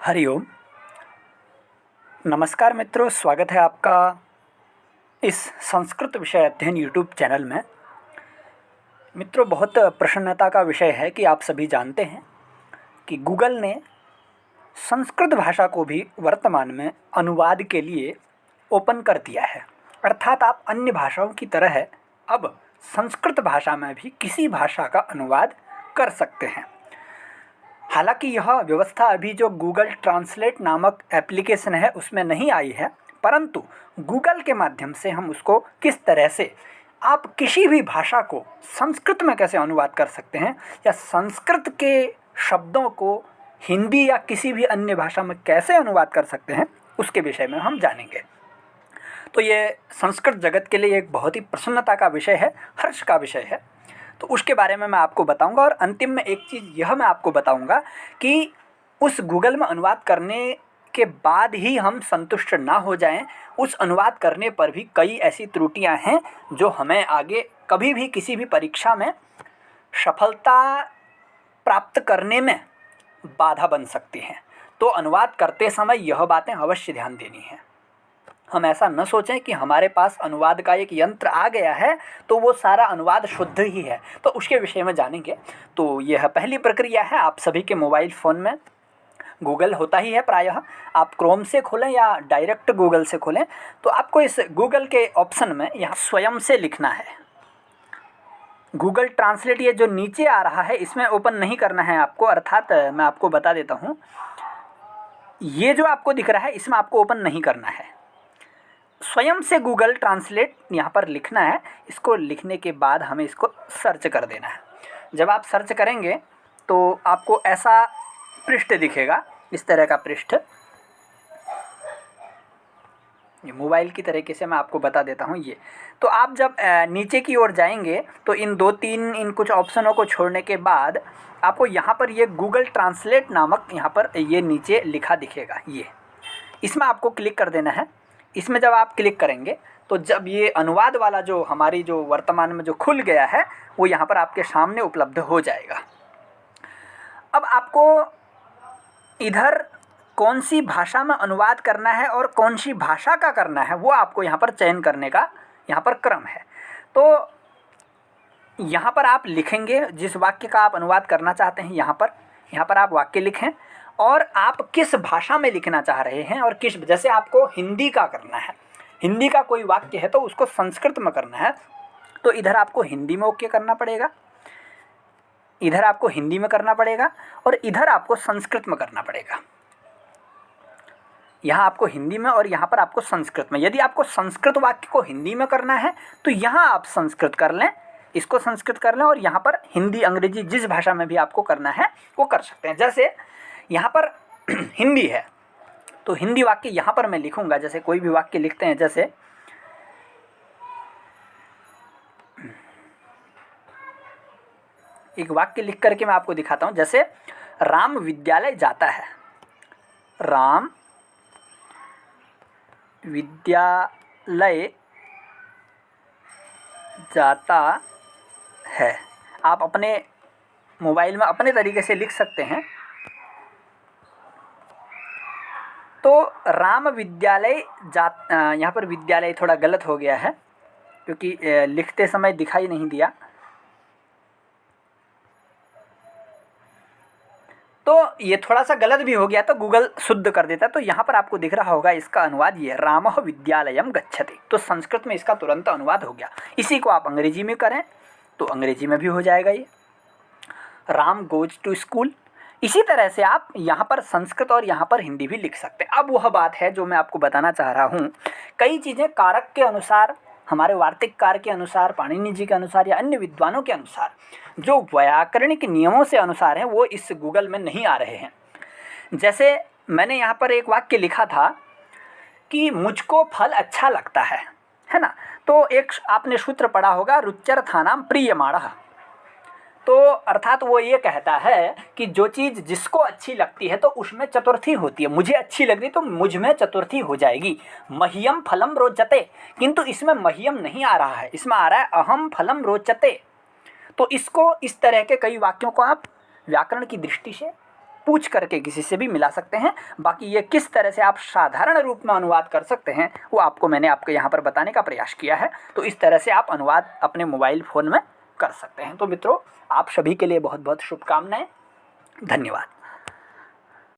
हरिओम। नमस्कार मित्रों, स्वागत है आपका इस संस्कृत विषय अध्ययन यूट्यूब चैनल में। मित्रों, बहुत प्रसन्नता का विषय है कि आप सभी जानते हैं कि गूगल ने संस्कृत भाषा को भी वर्तमान में अनुवाद के लिए ओपन कर दिया है। अर्थात आप अन्य भाषाओं की तरह अब संस्कृत भाषा में भी किसी भाषा का अनुवाद कर सकते हैं। हालांकि यह व्यवस्था अभी जो गूगल ट्रांसलेट नामक एप्लीकेशन है उसमें नहीं आई है, परंतु गूगल के माध्यम से हम उसको किस तरह से आप किसी भी भाषा को संस्कृत में कैसे अनुवाद कर सकते हैं या संस्कृत के शब्दों को हिंदी या किसी भी अन्य भाषा में कैसे अनुवाद कर सकते हैं उसके विषय में हम जानेंगे। तो ये संस्कृत जगत के लिए एक बहुत ही प्रसन्नता का विषय है, हर्ष का विषय है। तो उसके बारे में मैं आपको बताऊंगा और अंतिम में एक चीज़ यह मैं आपको बताऊंगा कि उस गूगल में अनुवाद करने के बाद ही हम संतुष्ट ना हो जाएं। उस अनुवाद करने पर भी कई ऐसी त्रुटियां हैं जो हमें आगे कभी भी किसी भी परीक्षा में सफलता प्राप्त करने में बाधा बन सकती हैं। तो अनुवाद करते समय यह बातें अवश्य ध्यान देनी है। हम ऐसा न सोचें कि हमारे पास अनुवाद का एक यंत्र आ गया है तो वो सारा अनुवाद शुद्ध ही है। तो उसके विषय में जानेंगे। तो यह पहली प्रक्रिया है। आप सभी के मोबाइल फ़ोन में गूगल होता ही है प्रायः। आप क्रोम से खोलें या डायरेक्ट गूगल से खोलें तो आपको इस गूगल के ऑप्शन में यहाँ स्वयं से लिखना है गूगल ट्रांसलेट। ये जो नीचे आ रहा है इसमें ओपन नहीं करना है आपको। अर्थात मैं आपको बता देता हूँ, ये जो आपको दिख रहा है इसमें आपको ओपन नहीं करना है। स्वयं से गूगल ट्रांसलेट यहाँ पर लिखना है। इसको लिखने के बाद हमें इसको सर्च कर देना है। जब आप सर्च करेंगे तो आपको ऐसा पृष्ठ दिखेगा, इस तरह का पृष्ठ। ये मोबाइल की तरीके से मैं आपको बता देता हूँ। ये तो आप जब नीचे की ओर जाएंगे तो इन इन कुछ ऑप्शनों को छोड़ने के बाद आपको यहाँ पर ये गूगल ट्रांसलेट नामक यहाँ पर ये नीचे लिखा दिखेगा। ये इसमें आपको क्लिक कर देना है। इसमें जब आप क्लिक करेंगे तो जब ये अनुवाद वाला जो हमारी जो वर्तमान में जो खुल गया है वो यहाँ पर आपके सामने उपलब्ध हो जाएगा। अब आपको इधर कौन सी भाषा में अनुवाद करना है और कौन सी भाषा का करना है वो आपको यहाँ पर चयन करने का यहाँ पर क्रम है। तो यहाँ पर आप लिखेंगे जिस वाक्य का आप अनुवाद करना चाहते हैं। यहाँ पर आप वाक्य लिखें और आप किस भाषा में लिखना चाह रहे हैं और किस, जैसे आपको हिंदी का करना है, हिंदी का कोई वाक्य है तो उसको संस्कृत में करना है तो इधर आपको हिंदी में ओके करना पड़ेगा, इधर आपको हिंदी में करना पड़ेगा और इधर आपको संस्कृत में करना पड़ेगा। यहाँ आपको हिंदी में और यहाँ पर आपको संस्कृत में। यदि आपको संस्कृत वाक्य को हिंदी में करना है तो यहाँ आप संस्कृत कर लें, इसको संस्कृत कर लें और यहाँ पर हिंदी अंग्रेजी जिस भाषा में भी आपको करना है वो कर सकते हैं। जैसे यहाँ पर हिंदी है तो हिंदी वाक्य यहाँ पर मैं लिखूँगा। जैसे कोई भी वाक्य लिखते हैं, जैसे एक वाक्य लिख करके मैं आपको दिखाता हूँ। जैसे राम विद्यालय जाता है, राम विद्यालय जाता है। आप अपने मोबाइल में अपने तरीके से लिख सकते हैं। तो राम विद्यालय यहाँ पर विद्यालय थोड़ा गलत हो गया है क्योंकि लिखते समय दिखाई नहीं दिया। तो ये थोड़ा सा गलत भी हो गया तो गूगल शुद्ध कर देता है। तो यहाँ पर आपको दिख रहा होगा इसका अनुवाद ये रामः विद्यालयम गच्छति। तो संस्कृत में इसका तुरंत अनुवाद हो गया। इसी को आप अंग्रेजी में करें तो अंग्रेजी में भी हो जाएगा ये राम गोज टू स्कूल। इसी तरह से आप यहाँ पर संस्कृत और यहाँ पर हिंदी भी लिख सकते हैं। अब वह बात है जो मैं आपको बताना चाह रहा हूँ। कई चीज़ें कारक के अनुसार, हमारे वार्तिककार के अनुसार, पाणिनि जी के अनुसार या अन्य विद्वानों के अनुसार जो व्याकरणिक नियमों से अनुसार हैं वो इस गूगल में नहीं आ रहे हैं। जैसे मैंने यहाँ पर एक वाक्य लिखा था कि मुझको फल अच्छा लगता है ना। तो एक आपने सूत्र पढ़ा होगा, रुच्यर्थानां प्रीयमाणः। तो अर्थात वो ये कहता है कि जो चीज़ जिसको अच्छी लगती है तो उसमें चतुर्थी होती है। मुझे अच्छी लग रही तो मुझ में चतुर्थी हो जाएगी। मह्यम फलम रोचते, किंतु इसमें मह्यम नहीं आ रहा है, इसमें आ रहा है अहम फलम रोचते। तो इसको, इस तरह के कई वाक्यों को आप व्याकरण की दृष्टि से पूछ करके किसी से भी मिला सकते हैं। बाकी ये किस तरह से आप साधारण रूप में अनुवाद कर सकते हैं वो आपको मैंने आपको यहाँ पर बताने का प्रयास किया है। तो इस तरह से आप अनुवाद अपने मोबाइल फ़ोन में कर सकते हैं। तो मित्रों, आप सभी के लिए बहुत बहुत शुभकामनाएं। धन्यवाद।